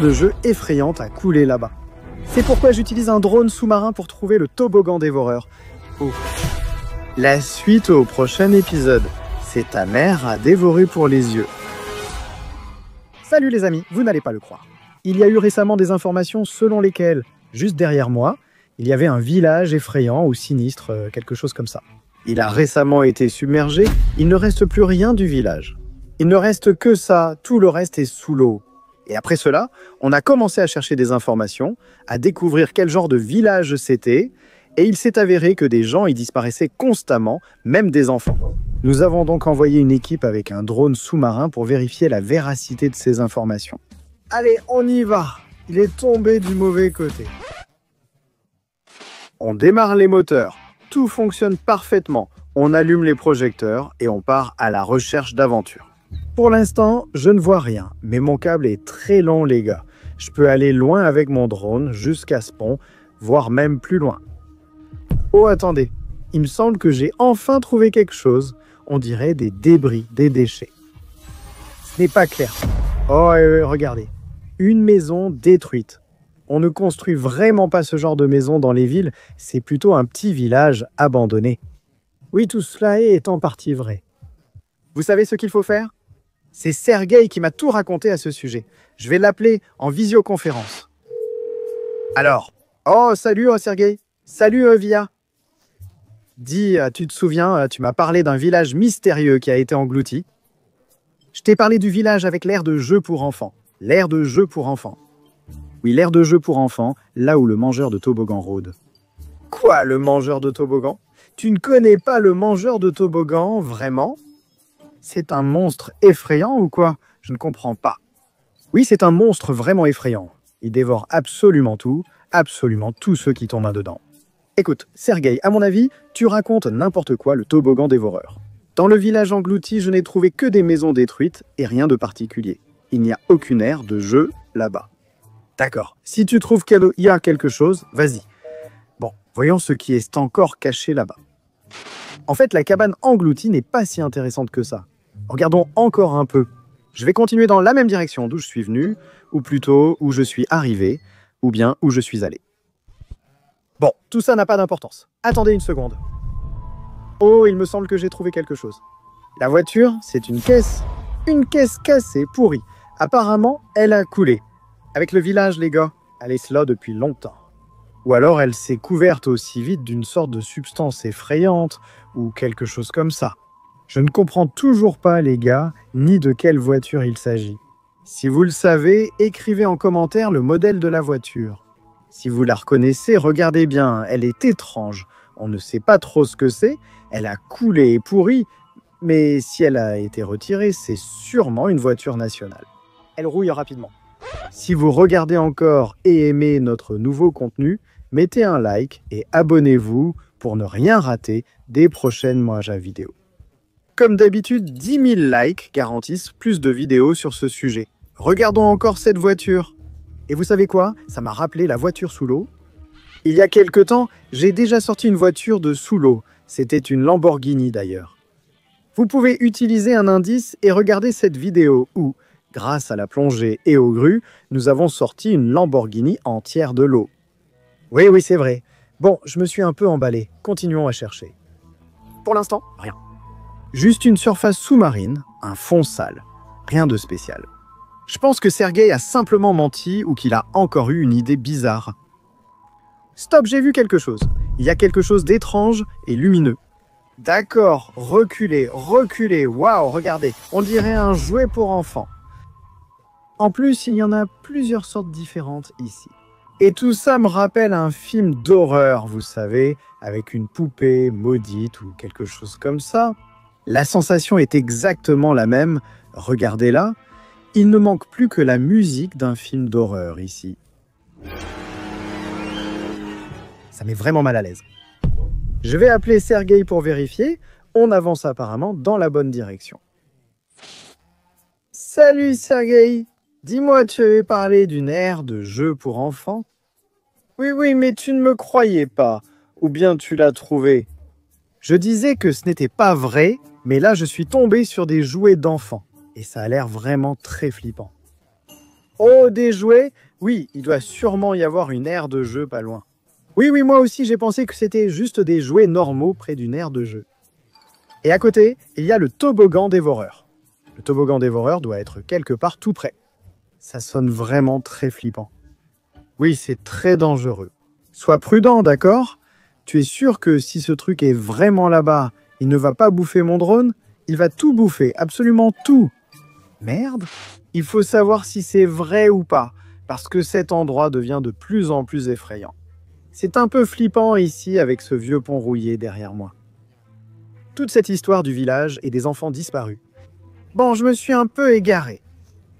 de jeu effrayante à couler là-bas. C'est pourquoi j'utilise un drone sous-marin pour trouver le toboggan dévoreur. Oh. La suite au prochain épisode. C'est ta mère à dévorer pour les yeux. Salut les amis, vous n'allez pas le croire. Il y a eu récemment des informations selon lesquelles, juste derrière moi, il y avait un village effrayant ou sinistre, quelque chose comme ça. Il a récemment été submergé, il ne reste plus rien du village. Il ne reste que ça, tout le reste est sous l'eau. Et après cela, on a commencé à chercher des informations, à découvrir quel genre de village c'était, et il s'est avéré que des gens y disparaissaient constamment, même des enfants. Nous avons donc envoyé une équipe avec un drone sous-marin pour vérifier la véracité de ces informations. Allez, on y va! Il est tombé du mauvais côté. On démarre les moteurs, tout fonctionne parfaitement, on allume les projecteurs et on part à la recherche d'aventure. Pour l'instant, je ne vois rien, mais mon câble est très long les gars. Je peux aller loin avec mon drone jusqu'à ce pont, voire même plus loin. Oh attendez, il me semble que j'ai enfin trouvé quelque chose. On dirait des débris, des déchets. Ce n'est pas clair. Oh regardez, une maison détruite. On ne construit vraiment pas ce genre de maison dans les villes, c'est plutôt un petit village abandonné. Oui, tout cela est en partie vrai. Vous savez ce qu'il faut faire ? C'est Sergueï qui m'a tout raconté à ce sujet. Je vais l'appeler en visioconférence. Alors, oh salut Sergueï, salut Via. Dis, tu te souviens, tu m'as parlé d'un village mystérieux qui a été englouti. Je t'ai parlé du village avec l'aire de jeu pour enfants. L'aire de jeu pour enfants. Oui, l'aire de jeu pour enfants, là où le mangeur de toboggan rôde. Quoi, le mangeur de toboggan ? Tu ne connais pas le mangeur de toboggan, vraiment ? C'est un monstre effrayant ou quoi ? Je ne comprends pas. Oui, c'est un monstre vraiment effrayant. Il dévore absolument tout ceux qui tombent dedans. Écoute, Sergueï, à mon avis, tu racontes n'importe quoi, le toboggan dévoreur. Dans le village englouti, je n'ai trouvé que des maisons détruites et rien de particulier. Il n'y a aucune aire de jeu là-bas. D'accord. Si tu trouves qu'il y a quelque chose, vas-y. Bon, voyons ce qui est encore caché là-bas. En fait, la cabane engloutie n'est pas si intéressante que ça. Regardons encore un peu. Je vais continuer dans la même direction d'où je suis venu, ou plutôt où je suis arrivé, ou bien où je suis allé. Bon, tout ça n'a pas d'importance. Attendez une seconde. Oh, il me semble que j'ai trouvé quelque chose. La voiture, c'est une caisse cassée, pourrie. Apparemment, elle a coulé. Avec le village, les gars, elle est là depuis longtemps. Ou alors elle s'est couverte aussi vite d'une sorte de substance effrayante, ou quelque chose comme ça. Je ne comprends toujours pas, les gars, ni de quelle voiture il s'agit. Si vous le savez, écrivez en commentaire le modèle de la voiture. Si vous la reconnaissez, regardez bien, elle est étrange. On ne sait pas trop ce que c'est, elle a coulé et pourri, mais si elle a été retirée, c'est sûrement une voiture nationale. Elle rouille rapidement. Si vous regardez encore et aimez notre nouveau contenu, mettez un like et abonnez-vous pour ne rien rater des prochaines Moaja vidéos. Comme d'habitude, 10 000 likes garantissent plus de vidéos sur ce sujet. Regardons encore cette voiture. Et vous savez quoi ? Ça m'a rappelé la voiture sous l'eau. Il y a quelque temps, j'ai déjà sorti une voiture de sous l'eau. C'était une Lamborghini d'ailleurs. Vous pouvez utiliser un indice et regarder cette vidéo où, grâce à la plongée et aux grues, nous avons sorti une Lamborghini entière de l'eau. Oui, c'est vrai. Bon, je me suis un peu emballé. Continuons à chercher. Pour l'instant, rien. Juste une surface sous-marine, un fond sale. Rien de spécial. Je pense que Sergueï a simplement menti ou qu'il a encore eu une idée bizarre. Stop, j'ai vu quelque chose. Il y a quelque chose d'étrange et lumineux. D'accord, reculez, waouh, regardez, on dirait un jouet pour enfants. En plus, il y en a plusieurs sortes différentes ici. Et tout ça me rappelle un film d'horreur, vous savez, avec une poupée maudite ou quelque chose comme ça. La sensation est exactement la même, regardez-la. Il ne manque plus que la musique d'un film d'horreur ici. Ça met vraiment mal à l'aise. Je vais appeler Sergueï pour vérifier. On avance apparemment dans la bonne direction. Salut Sergueï. Dis-moi, tu avais parlé d'une aire de jeu pour enfants ? Oui, mais tu ne me croyais pas. Ou bien tu l'as trouvé ? Je disais que ce n'était pas vrai, mais là je suis tombé sur des jouets d'enfants. Et ça a l'air vraiment très flippant. Oh, des jouets? Oui, il doit sûrement y avoir une aire de jeu pas loin. Oui, oui, moi aussi j'ai pensé que c'était juste des jouets normaux près d'une aire de jeu. Et à côté, il y a le toboggan dévoreur. Le toboggan dévoreur doit être quelque part tout près. Ça sonne vraiment très flippant. Oui, c'est très dangereux. Sois prudent, d'accord? Tu es sûr que si ce truc est vraiment là-bas, il ne va pas bouffer mon drone? Il va tout bouffer, absolument tout. Merde, il faut savoir si c'est vrai ou pas, parce que cet endroit devient de plus en plus effrayant. C'est un peu flippant ici avec ce vieux pont rouillé derrière moi. Toute cette histoire du village et des enfants disparus. Bon, je me suis un peu égaré.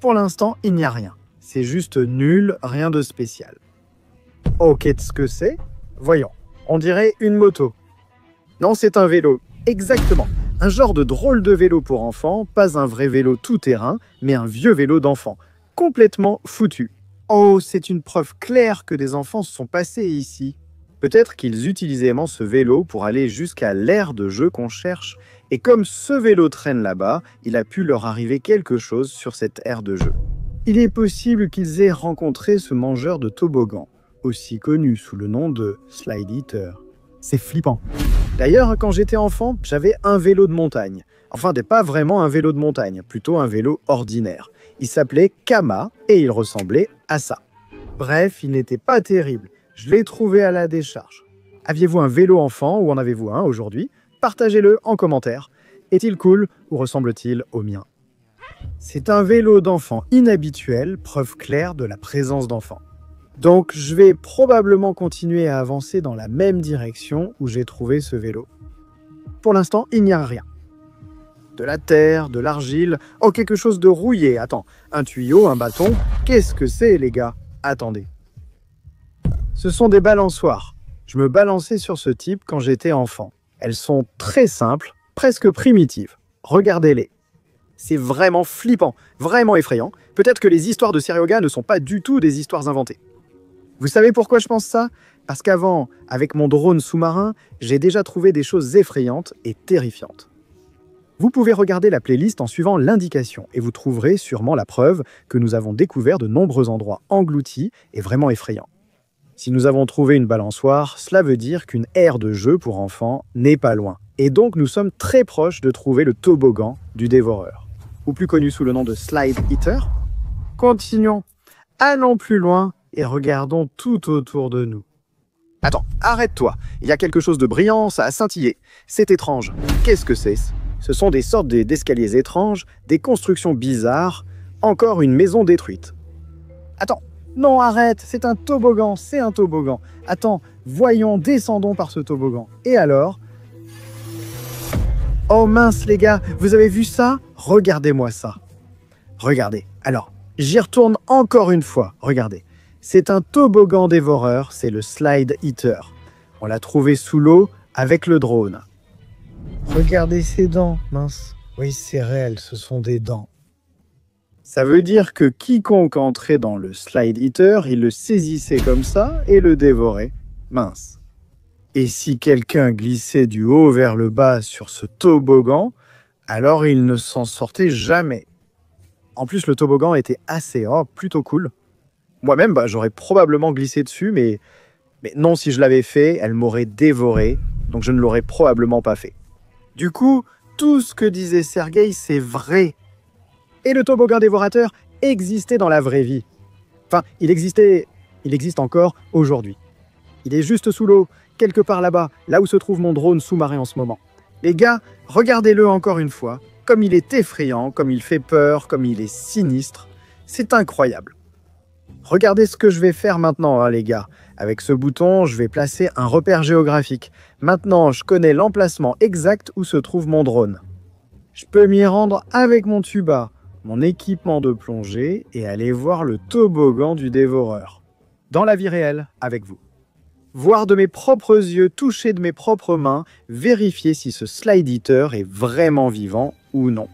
Pour l'instant, il n'y a rien. C'est juste nul, rien de spécial. Oh, qu'est-ce que c'est? Voyons, on dirait une moto. Non, c'est un vélo. Exactement. Un genre de drôle de vélo pour enfants, pas un vrai vélo tout-terrain, mais un vieux vélo d'enfant. Complètement foutu. Oh, c'est une preuve claire que des enfants se sont passés ici. Peut-être qu'ils utilisaient aimant ce vélo pour aller jusqu'à l'aire de jeu qu'on cherche. Et comme ce vélo traîne là-bas, il a pu leur arriver quelque chose sur cette aire de jeu. Il est possible qu'ils aient rencontré ce mangeur de toboggan, aussi connu sous le nom de Slide Eater. C'est flippant. D'ailleurs, quand j'étais enfant, j'avais un vélo de montagne. Enfin, pas vraiment un vélo de montagne, plutôt un vélo ordinaire. Il s'appelait Kama et il ressemblait à ça. Bref, il n'était pas terrible. Je l'ai trouvé à la décharge. Aviez-vous un vélo enfant ou en avez-vous un aujourd'hui? Partagez-le en commentaire. Est-il cool ou ressemble-t-il au mien? C'est un vélo d'enfant inhabituel, preuve claire de la présence d'enfants. Donc, je vais probablement continuer à avancer dans la même direction où j'ai trouvé ce vélo. Pour l'instant, il n'y a rien. De la terre, de l'argile, oh, quelque chose de rouillé. Attends, un tuyau, un bâton. Qu'est-ce que c'est, les gars? Attendez. Ce sont des balançoires. Je me balançais sur ce type quand j'étais enfant. Elles sont très simples, presque primitives. Regardez-les. C'est vraiment flippant, vraiment effrayant. Peut-être que les histoires de Serioga ne sont pas du tout des histoires inventées. Vous savez pourquoi je pense ça? Parce qu'avant, avec mon drone sous-marin, j'ai déjà trouvé des choses effrayantes et terrifiantes. Vous pouvez regarder la playlist en suivant l'indication et vous trouverez sûrement la preuve que nous avons découvert de nombreux endroits engloutis et vraiment effrayants. Si nous avons trouvé une balançoire, cela veut dire qu'une aire de jeu pour enfants n'est pas loin. Et donc nous sommes très proches de trouver le toboggan du dévoreur, ou plus connu sous le nom de Slide Eater. Continuons, allons plus loin et regardons tout autour de nous. Attends, arrête-toi, il y a quelque chose de brillant, ça a scintillé. C'est étrange. Qu'est-ce que c'est? Ce sont des sortes d'escaliers étranges, des constructions bizarres, encore une maison détruite. Attends, non, arrête, c'est un toboggan, c'est un toboggan. Attends, voyons, descendons par ce toboggan. Et alors? Oh mince les gars, vous avez vu ça? Regardez-moi ça. Regardez, alors, j'y retourne encore une fois, regardez. C'est un toboggan dévoreur, c'est le Slide Eater. On l'a trouvé sous l'eau avec le drone. Regardez ses dents, mince. Oui, c'est réel, ce sont des dents. Ça veut dire que quiconque entrait dans le Slide Eater, il le saisissait comme ça et le dévorait. Mince. Et si quelqu'un glissait du haut vers le bas sur ce toboggan, alors il ne s'en sortait jamais. En plus, le toboggan était assez, plutôt cool. Moi-même, j'aurais probablement glissé dessus, mais non, si je l'avais fait, elle m'aurait dévoré, donc je ne l'aurais probablement pas fait. Du coup, tout ce que disait Sergueï, c'est vrai. Et le toboggan dévorateur existait dans la vraie vie. Enfin, il existe encore aujourd'hui. Il est juste sous l'eau, quelque part là-bas, là où se trouve mon drone sous-marin en ce moment. Les gars, regardez-le encore une fois, comme il est effrayant, comme il fait peur, comme il est sinistre. C'est incroyable. Regardez ce que je vais faire maintenant, les gars. Avec ce bouton, je vais placer un repère géographique. Maintenant, je connais l'emplacement exact où se trouve mon drone. Je peux m'y rendre avec mon tuba, mon équipement de plongée et aller voir le toboggan du dévoreur. Dans la vie réelle, avec vous. Voir de mes propres yeux, toucher de mes propres mains, vérifier si ce Slide Eater est vraiment vivant ou non.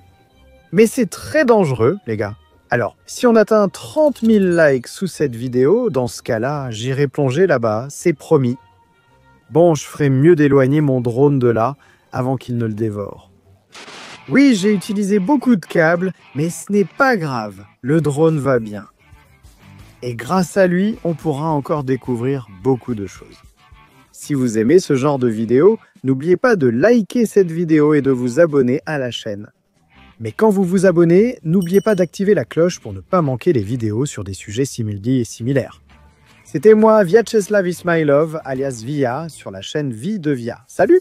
Mais c'est très dangereux, les gars. Alors, si on atteint 30 000 likes sous cette vidéo, dans ce cas-là, j'irai plonger là-bas, c'est promis. Bon, je ferai mieux d'éloigner mon drone de là, avant qu'il ne le dévore. Oui, j'ai utilisé beaucoup de câbles, mais ce n'est pas grave, le drone va bien. Et grâce à lui, on pourra encore découvrir beaucoup de choses. Si vous aimez ce genre de vidéo, n'oubliez pas de liker cette vidéo et de vous abonner à la chaîne. Mais quand vous vous abonnez, n'oubliez pas d'activer la cloche pour ne pas manquer les vidéos sur des sujets simildits et similaires. C'était moi, Vyacheslav Ismailov, alias Via, sur la chaîne Vie de Via. Salut!